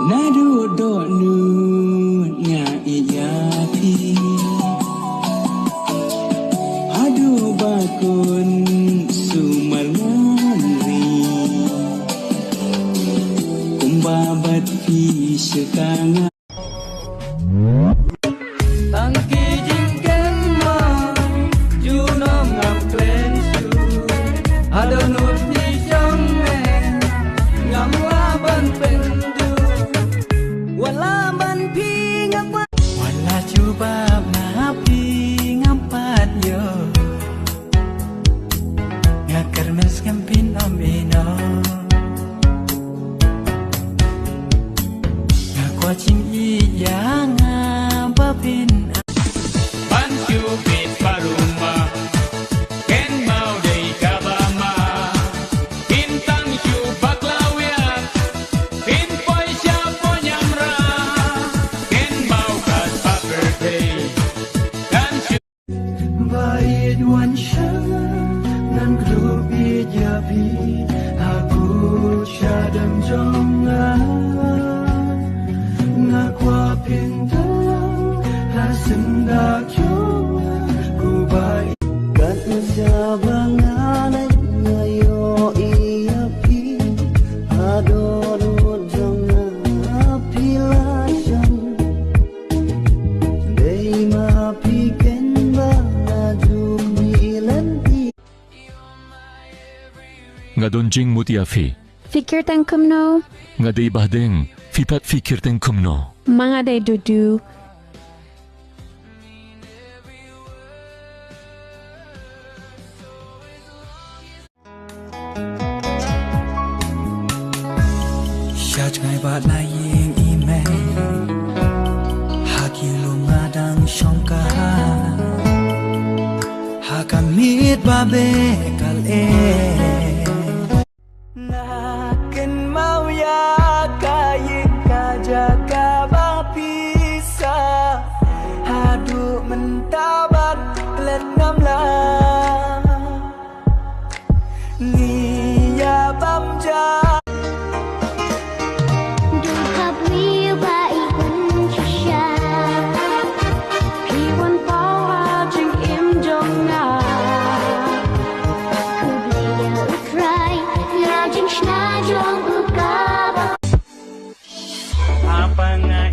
Nadu do nu nya iyapi Hadu bakun sumal ngari Kumbabat pi sekanga Tangki jingken ma Junom ngap klen su Ada nut di jame Ngam laban pendu Walaban pi ngapa Wala cuba ngapi ngampat yo Ngakar mes ngampin omino Ngakwacing iya ngabapin Bantu bit paruma Ken mau day kabama Bintang syubak lawiat Pinpoy siya po nyamra Ken mau kat pa birthday Kan Bayid wan siya Nan grupi jabi Aku siya dan jongan Ngakwa pintang Hasenda jua Ku baik Kat usabangan Ngayo iya pi Adoro jangan api lasan Dei mapi ken balaju milanti Nga donjing mutiafi Fikir tang kumno, Nga day bahdeng Fipat fikir teng kumno mga day dudu. Syaj ngai bat na ying ime Haki lungadang syongka Hakamit babe kal Nakin mau ya kayik kajaka bapisa Hadu mentabat lenam lah Niya bamja Apa nga